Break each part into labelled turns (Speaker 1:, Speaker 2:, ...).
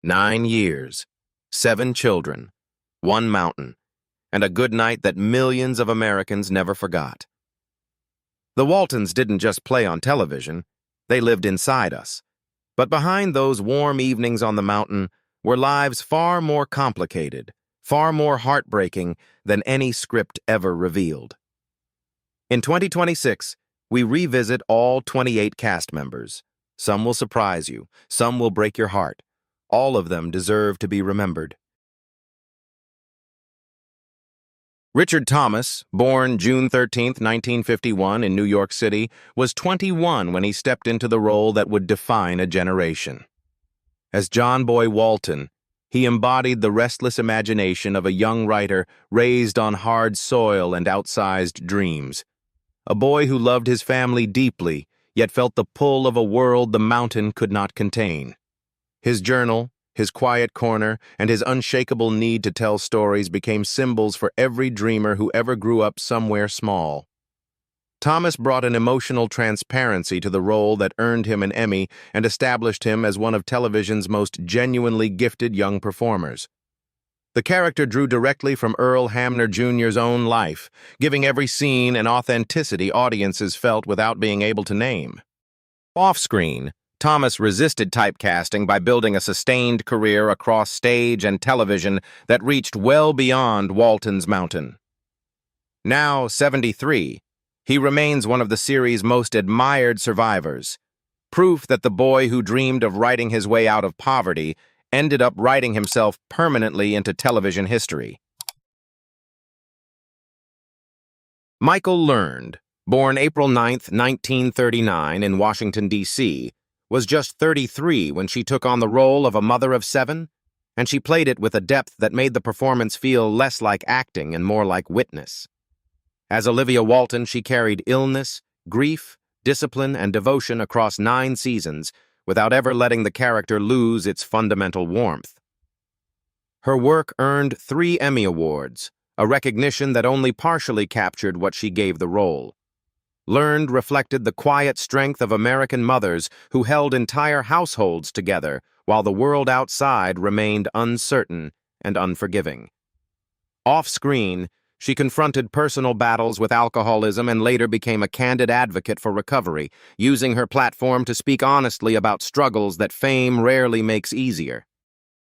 Speaker 1: 9 years, 7 children, 1 mountain, and a good night that millions of Americans never forgot. The Waltons didn't just play on television, they lived inside us. But behind those warm evenings on the mountain were lives far more complicated, far more heartbreaking than any script ever revealed. In 2026, we revisit all 28 cast members. Some will surprise you, some will break your heart. All of them deserve to be remembered. Richard Thomas, born June 13, 1951 in New York City, was 21 when he stepped into the role that would define a generation. As John Boy Walton, he embodied the restless imagination of a young writer raised on hard soil and outsized dreams. A boy who loved his family deeply, yet felt the pull of a world the mountain could not contain. His journal, his quiet corner, and his unshakable need to tell stories became symbols for every dreamer who ever grew up somewhere small. Thomas brought an emotional transparency to the role that earned him an Emmy and established him as one of television's most genuinely gifted young performers. The character drew directly from Earl Hamner Jr.'s own life, giving every scene an authenticity audiences felt without being able to name. Off-screen, Thomas resisted typecasting by building a sustained career across stage and television that reached well beyond Walton's mountain. Now 73, he remains one of the series' most admired survivors, proof that the boy who dreamed of writing his way out of poverty ended up writing himself permanently into television history. Michael Learned, born April 9, 1939 in Washington, D.C., was just 33 when she took on the role of a mother of 7, and she played it with a depth that made the performance feel less like acting and more like witness. As Olivia Walton, she carried illness, grief, discipline, and devotion across 9 seasons without ever letting the character lose its fundamental warmth. Her work earned 3 Emmy Awards, a recognition that only partially captured what she gave the role. Learned reflected the quiet strength of American mothers who held entire households together while the world outside remained uncertain and unforgiving. Off-screen, she confronted personal battles with alcoholism and later became a candid advocate for recovery, using her platform to speak honestly about struggles that fame rarely makes easier.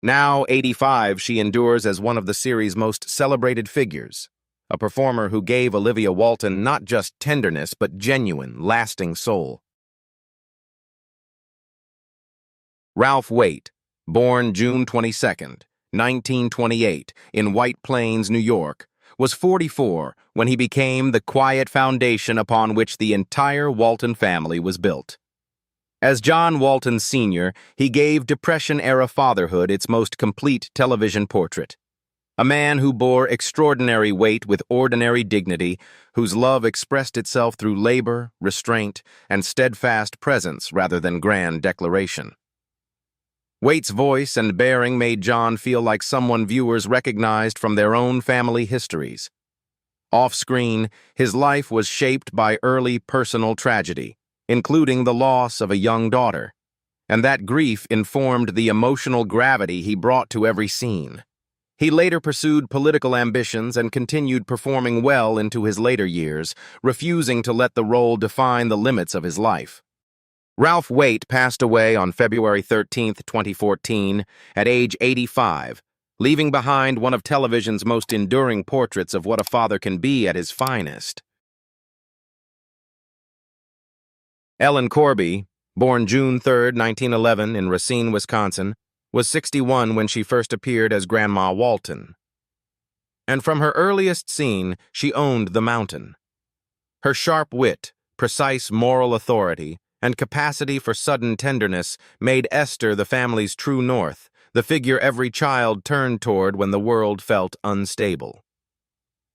Speaker 1: Now, 85, she endures as one of the series' most celebrated figures, a performer who gave Olivia Walton not just tenderness but genuine, lasting soul. Ralph Waite, born June 22, 1928, in White Plains, New York, was 44 when he became the quiet foundation upon which the entire Walton family was built. As John Walton Sr., he gave Depression-era fatherhood its most complete television portrait. A man who bore extraordinary weight with ordinary dignity, whose love expressed itself through labor, restraint, and steadfast presence rather than grand declaration. Waite's voice and bearing made John feel like someone viewers recognized from their own family histories. Off-screen, his life was shaped by early personal tragedy, including the loss of a young daughter, and that grief informed the emotional gravity he brought to every scene. He later pursued political ambitions and continued performing well into his later years, refusing to let the role define the limits of his life. Ralph Waite passed away on February 13, 2014, at age 85, leaving behind one of television's most enduring portraits of what a father can be at his finest. Ellen Corby, born June 3, 1911, in Racine, Wisconsin, was 61 when she first appeared as Grandma Walton. And from her earliest scene, she owned the mountain. Her sharp wit, precise moral authority, and capacity for sudden tenderness made Esther the family's true north, the figure every child turned toward when the world felt unstable.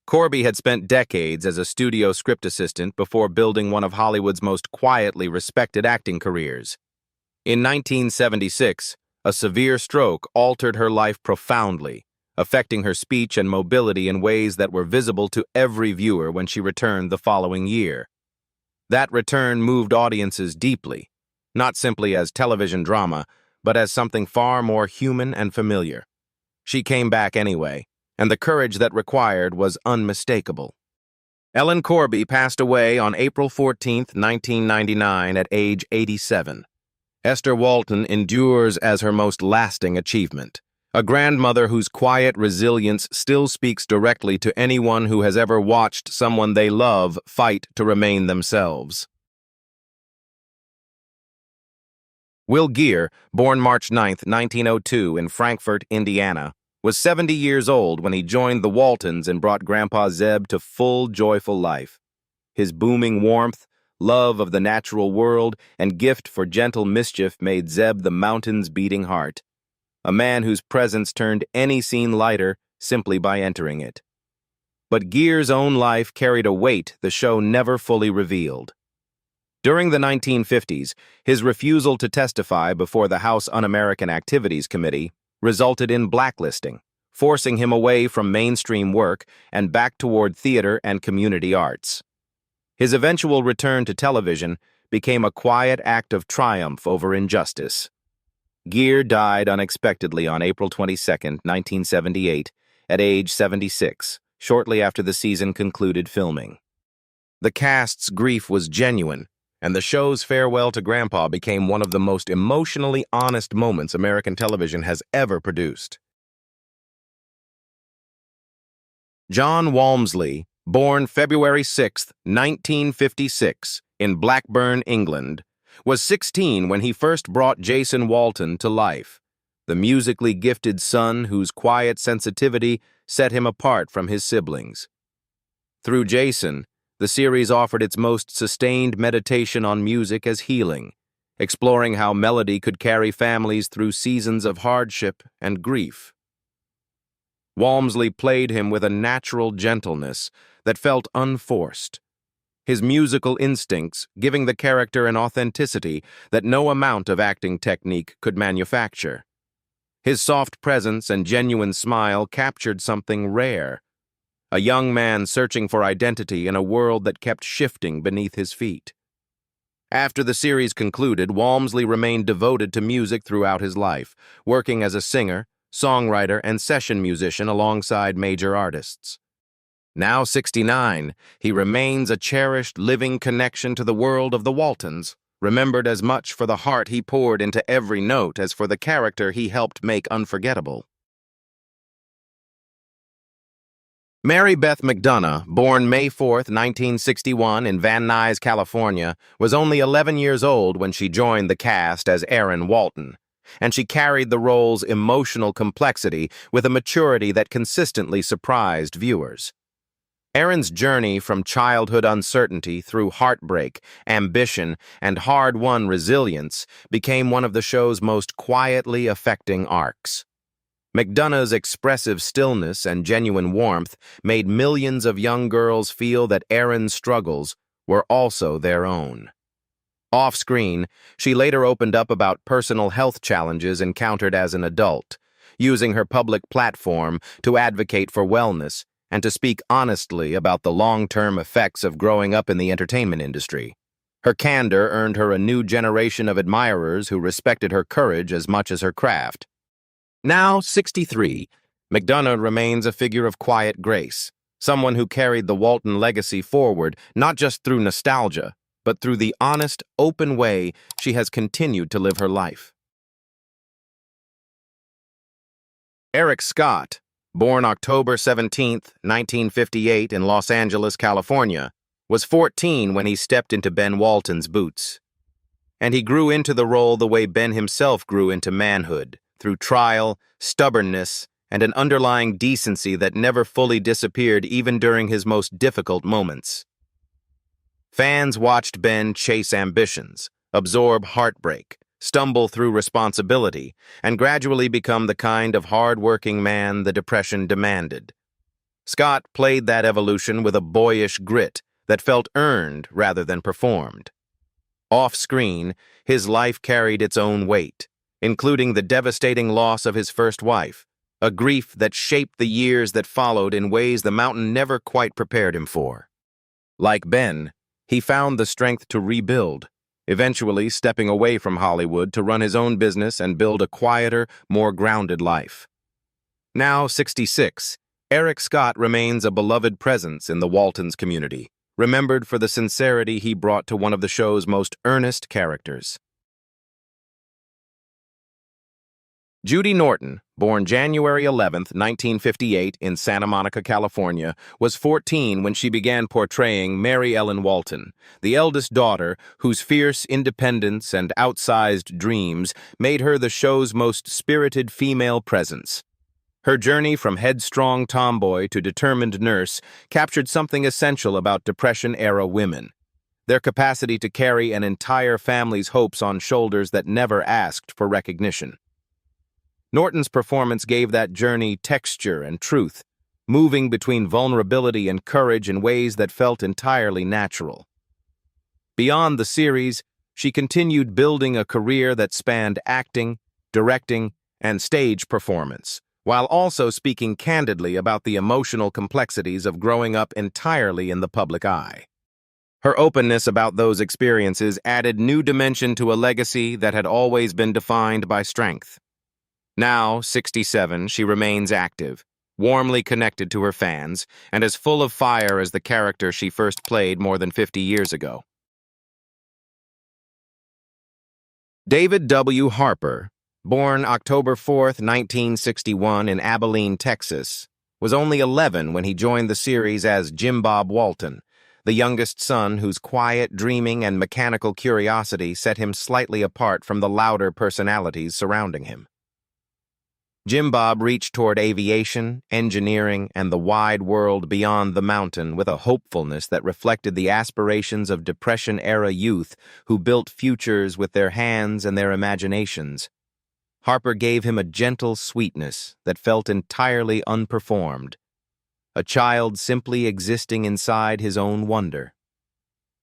Speaker 1: Corby had spent decades as a studio script assistant before building one of Hollywood's most quietly respected acting careers. In 1976, a severe stroke altered her life profoundly, affecting her speech and mobility in ways that were visible to every viewer when she returned the following year. That return moved audiences deeply, not simply as television drama, but as something far more human and familiar. She came back anyway, and the courage that required was unmistakable. Ellen Corby passed away on April 14, 1999, at age 87. Esther Walton endures as her most lasting achievement, a grandmother whose quiet resilience still speaks directly to anyone who has ever watched someone they love fight to remain themselves. Will Geer, born March 9, 1902, in Frankfort, Indiana, was 70 years old when he joined the Waltons and brought Grandpa Zeb to full, joyful life. His booming warmth, love of the natural world, and gift for gentle mischief made Zeb the mountain's beating heart, a man whose presence turned any scene lighter simply by entering it. But Geer's own life carried a weight the show never fully revealed. During the 1950s, his refusal to testify before the House Un-American Activities Committee resulted in blacklisting, forcing him away from mainstream work and back toward theater and community arts. His eventual return to television became a quiet act of triumph over injustice. Geer died unexpectedly on April 22, 1978, at age 76, shortly after the season concluded filming. The cast's grief was genuine, and the show's farewell to Grandpa became one of the most emotionally honest moments American television has ever produced. John Walmsley, born February 6, 1956, in Blackburn, England, was 16 when he first brought Jason Walton to life, the musically gifted son whose quiet sensitivity set him apart from his siblings. Through Jason, the series offered its most sustained meditation on music as healing, exploring how melody could carry families through seasons of hardship and grief. Walmsley played him with a natural gentleness that felt unforced, his musical instincts giving the character an authenticity that no amount of acting technique could manufacture. His soft presence and genuine smile captured something rare, a young man searching for identity in a world that kept shifting beneath his feet. After the series concluded, Walmsley remained devoted to music throughout his life, working as a singer, songwriter, and session musician alongside major artists. Now 69, he remains a cherished living connection to the world of the Waltons, remembered as much for the heart he poured into every note as for the character he helped make unforgettable. Mary Beth McDonough, born May 4, 1961, in Van Nuys, California, was only 11 years old when she joined the cast as Erin Walton, and she carried the role's emotional complexity with a maturity that consistently surprised viewers. Erin's journey from childhood uncertainty through heartbreak, ambition, and hard-won resilience became one of the show's most quietly affecting arcs. McDonough's expressive stillness and genuine warmth made millions of young girls feel that Erin's struggles were also their own. Off-screen, she later opened up about personal health challenges encountered as an adult, using her public platform to advocate for wellness and to speak honestly about the long-term effects of growing up in the entertainment industry. Her candor earned her a new generation of admirers who respected her courage as much as her craft. Now 63, McDonough remains a figure of quiet grace, someone who carried the Walton legacy forward not just through nostalgia, but through the honest, open way she has continued to live her life. Eric Scott, born October 17, 1958 in Los Angeles, California, was 14 when he stepped into Ben Walton's boots. And he grew into the role the way Ben himself grew into manhood, through trial, stubbornness, and an underlying decency that never fully disappeared even during his most difficult moments. Fans watched Ben chase ambitions, absorb heartbreak, stumble through responsibility, and gradually become the kind of hard-working man the Depression demanded. Scott played that evolution with a boyish grit that felt earned rather than performed. Off-screen, his life carried its own weight, including the devastating loss of his first wife, a grief that shaped the years that followed in ways the mountain never quite prepared him for. Like Ben, he found the strength to rebuild, eventually stepping away from Hollywood to run his own business and build a quieter, more grounded life. Now 66, Eric Scott remains a beloved presence in the Waltons community, remembered for the sincerity he brought to one of the show's most earnest characters. Judy Norton, born January 11, 1958 in Santa Monica, California, was 14 when she began portraying Mary Ellen Walton, the eldest daughter whose fierce independence and outsized dreams made her the show's most spirited female presence. Her journey from headstrong tomboy to determined nurse captured something essential about Depression-era women: their capacity to carry an entire family's hopes on shoulders that never asked for recognition. Norton's performance gave that journey texture and truth, moving between vulnerability and courage in ways that felt entirely natural. Beyond the series, she continued building a career that spanned acting, directing, and stage performance, while also speaking candidly about the emotional complexities of growing up entirely in the public eye. Her openness about those experiences added new dimension to a legacy that had always been defined by strength. Now, 67, she remains active, warmly connected to her fans, and as full of fire as the character she first played more than 50 years ago. David W. Harper, born October 4, 1961 in Abilene, Texas, was only 11 when he joined the series as Jim Bob Walton, the youngest son whose quiet, dreaming, and mechanical curiosity set him slightly apart from the louder personalities surrounding him. Jim Bob reached toward aviation, engineering, and the wide world beyond the mountain with a hopefulness that reflected the aspirations of Depression-era youth who built futures with their hands and their imaginations. Harper gave him a gentle sweetness that felt entirely unperformed, a child simply existing inside his own wonder.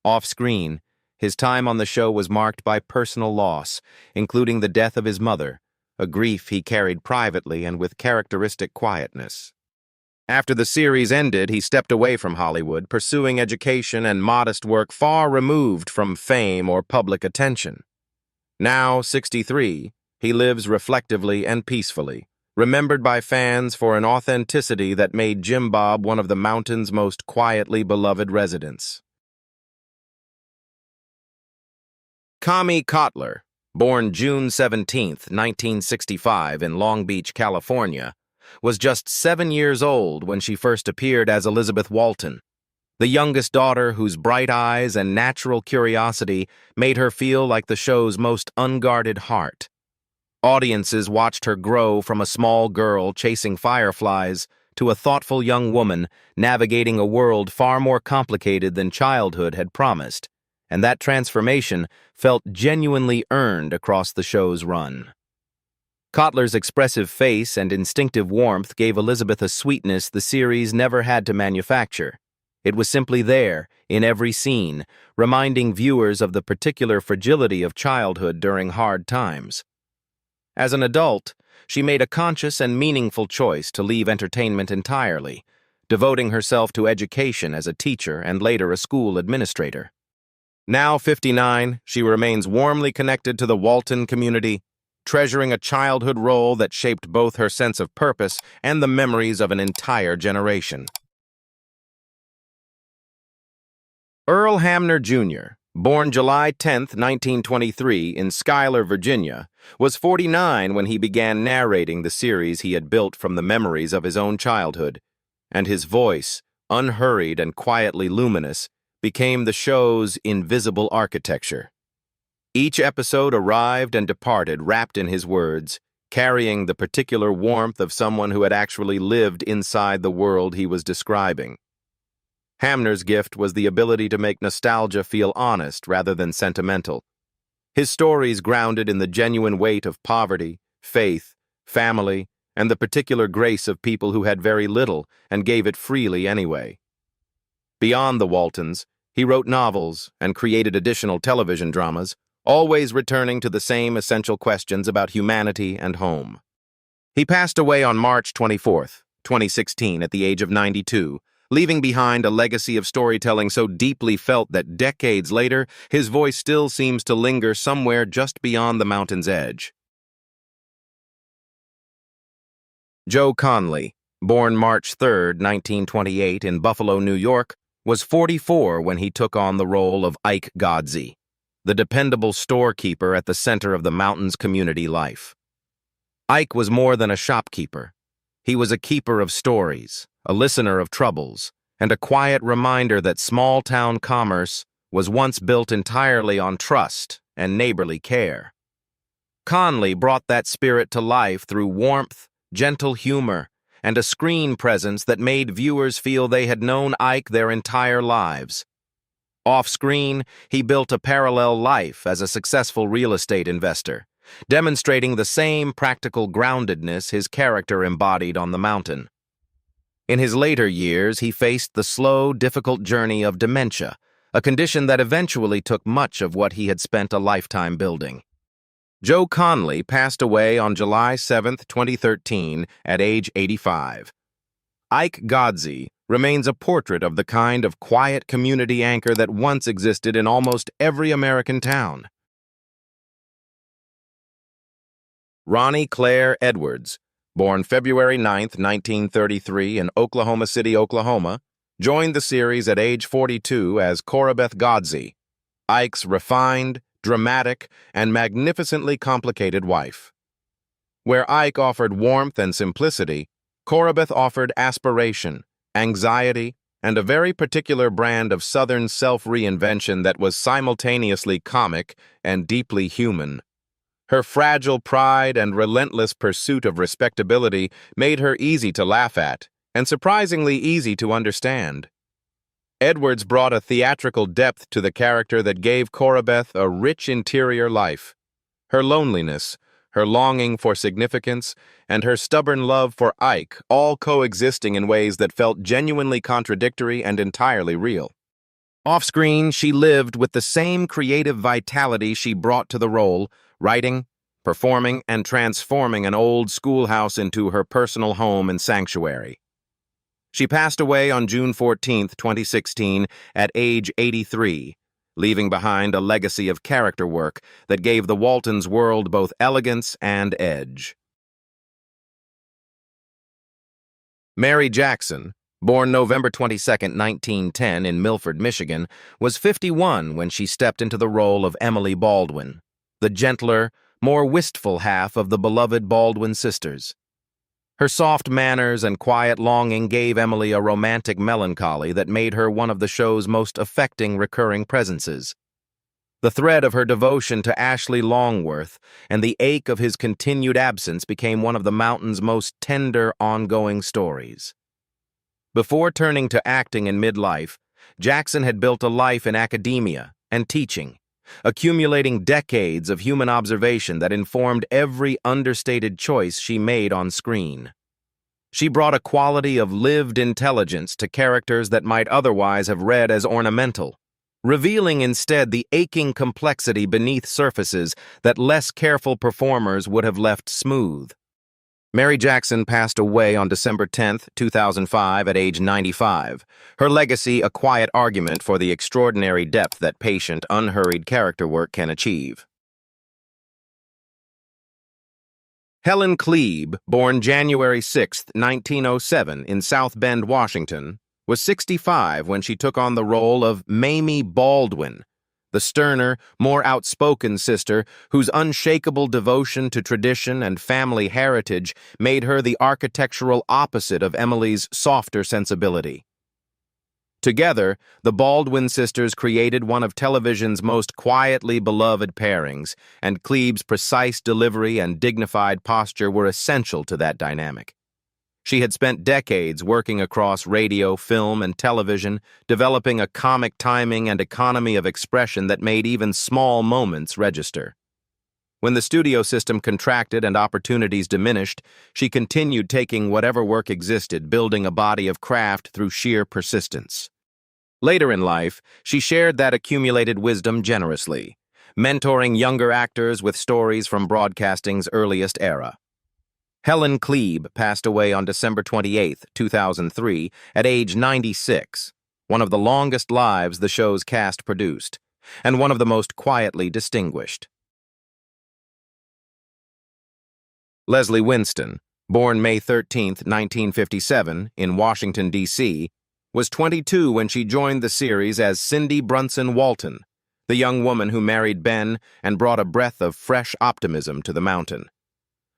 Speaker 1: Off-screen, his time on the show was marked by personal loss, including the death of his mother, a grief he carried privately and with characteristic quietness. After the series ended, he stepped away from Hollywood, pursuing education and modest work far removed from fame or public attention. Now, 63, he lives reflectively and peacefully, remembered by fans for an authenticity that made Jim Bob one of the mountain's most quietly beloved residents. Connie Cotler, born June 17, 1965 in Long Beach, California, was just 7 years old when she first appeared as Elizabeth Walton, the youngest daughter whose bright eyes and natural curiosity made her feel like the show's most unguarded heart. Audiences watched her grow from a small girl chasing fireflies to a thoughtful young woman navigating a world far more complicated than childhood had promised, and that transformation felt genuinely earned across the show's run. Cotler's expressive face and instinctive warmth gave Elizabeth a sweetness the series never had to manufacture. It was simply there, in every scene, reminding viewers of the particular fragility of childhood during hard times. As an adult, she made a conscious and meaningful choice to leave entertainment entirely, devoting herself to education as a teacher and later a school administrator. Now 59, she remains warmly connected to the Walton community, treasuring a childhood role that shaped both her sense of purpose and the memories of an entire generation. Earl Hamner, Jr., born July 10, 1923 in Schuyler, Virginia, was 49 when he began narrating the series he had built from the memories of his own childhood, and his voice, unhurried and quietly luminous, became the show's invisible architecture. Each episode arrived and departed wrapped in his words, carrying the particular warmth of someone who had actually lived inside the world he was describing. Hamner's gift was the ability to make nostalgia feel honest rather than sentimental. His stories grounded in the genuine weight of poverty, faith, family, and the particular grace of people who had very little and gave it freely anyway. Beyond the Waltons, he wrote novels and created additional television dramas, always returning to the same essential questions about humanity and home. He passed away on March 24, 2016, at the age of 92, leaving behind a legacy of storytelling so deeply felt that decades later, his voice still seems to linger somewhere just beyond the mountain's edge. Joe Conley, born March 3, 1928 in Buffalo, New York, was 44 when he took on the role of Ike Godsey, the dependable storekeeper at the center of the mountain's community life. Ike was more than a shopkeeper. He was a keeper of stories, a listener of troubles, and a quiet reminder that small-town commerce was once built entirely on trust and neighborly care. Conley brought that spirit to life through warmth, gentle humor, and a screen presence that made viewers feel they had known Ike their entire lives. Off-screen, he built a parallel life as a successful real estate investor, demonstrating the same practical groundedness his character embodied on the mountain. In his later years, he faced the slow, difficult journey of dementia, a condition that eventually took much of what he had spent a lifetime building. Joe Conley passed away on July 7, 2013, at age 85. Ike Godsey remains a portrait of the kind of quiet community anchor that once existed in almost every American town. Ronnie Claire Edwards, born February 9, 1933 in Oklahoma City, Oklahoma, joined the series at age 42 as Corabeth Godsey, Ike's refined, dramatic, and magnificently complicated wife. Where Ike offered warmth and simplicity, Corabeth offered aspiration, anxiety, and a very particular brand of Southern self-reinvention that was simultaneously comic and deeply human. Her fragile pride and relentless pursuit of respectability made her easy to laugh at, and surprisingly easy to understand. Edwards brought a theatrical depth to the character that gave Corabeth a rich interior life. Her loneliness, her longing for significance, and her stubborn love for Ike all coexisting in ways that felt genuinely contradictory and entirely real. Off-screen, she lived with the same creative vitality she brought to the role, writing, performing, and transforming an old schoolhouse into her personal home and sanctuary. She passed away on June 14, 2016, at age 83, leaving behind a legacy of character work that gave the Waltons world both elegance and edge. Mary Jackson, born November 22, 1910 in Milford, Michigan, was 51 when she stepped into the role of Emily Baldwin, the gentler, more wistful half of the beloved Baldwin Sisters. Her soft manners and quiet longing gave Emily a romantic melancholy that made her one of the show's most affecting recurring presences. The thread of her devotion to Ashley Longworth and the ache of his continued absence became one of the mountain's most tender ongoing stories. Before turning to acting in midlife, Jackson had built a life in academia and teaching, accumulating decades of human observation that informed every understated choice she made on screen. She brought a quality of lived intelligence to characters that might otherwise have read as ornamental, revealing instead the aching complexity beneath surfaces that less careful performers would have left smooth. Mary Jackson passed away on December 10, 2005, at age 95. Her legacy a quiet argument for the extraordinary depth that patient, unhurried character work can achieve. Helen Klebe, born January 6, 1907, in South Bend, Washington, was 65 when she took on the role of Mamie Baldwin, the sterner, more outspoken sister whose unshakable devotion to tradition and family heritage made her the architectural opposite of Emily's softer sensibility. Together, the Baldwin sisters created one of television's most quietly beloved pairings, and Klebe's precise delivery and dignified posture were essential to that dynamic. She had spent decades working across radio, film, and television, developing a comic timing and economy of expression that made even small moments register. When the studio system contracted and opportunities diminished, she continued taking whatever work existed, building a body of craft through sheer persistence. Later in life, she shared that accumulated wisdom generously, mentoring younger actors with stories from broadcasting's earliest era. Helen Klebe passed away on December 28, 2003, at age 96, one of the longest lives the show's cast produced, and one of the most quietly distinguished. Leslie Winston, born May 13, 1957, in Washington, D.C., was 22 when she joined the series as Cindy Brunson Walton, the young woman who married Ben and brought a breath of fresh optimism to the mountain.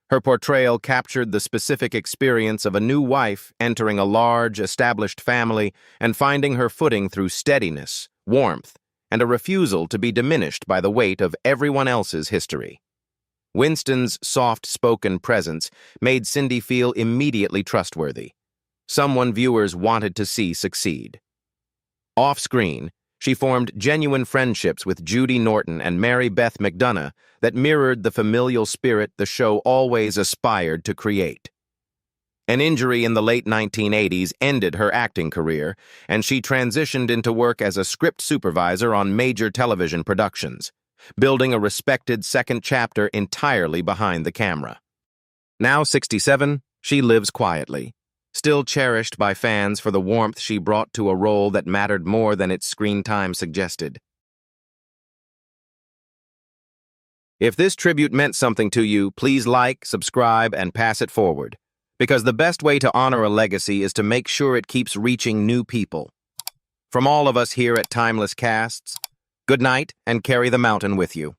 Speaker 1: Her portrayal captured the specific experience of a new wife entering a large, established family and finding her footing through steadiness, warmth, and a refusal to be diminished by the weight of everyone else's history. Winston's soft-spoken presence made Cindy feel immediately trustworthy, someone viewers wanted to see succeed. Off-screen, she formed genuine friendships with Judy Norton and Beth McDonough that mirrored the familial spirit the show always aspired to create. An injury in the late 1980s ended her acting career, and she transitioned into work as a script supervisor on major television productions, building a respected second chapter entirely behind the camera. Now 67, she lives quietly, still cherished by fans for the warmth she brought to a role that mattered more than its screen time suggested. If this tribute meant something to you, please like, subscribe, and pass it forward, because the best way to honor a legacy is to make sure it keeps reaching new people. From all of us here at Timeless Casts, good night and carry the mountain with you.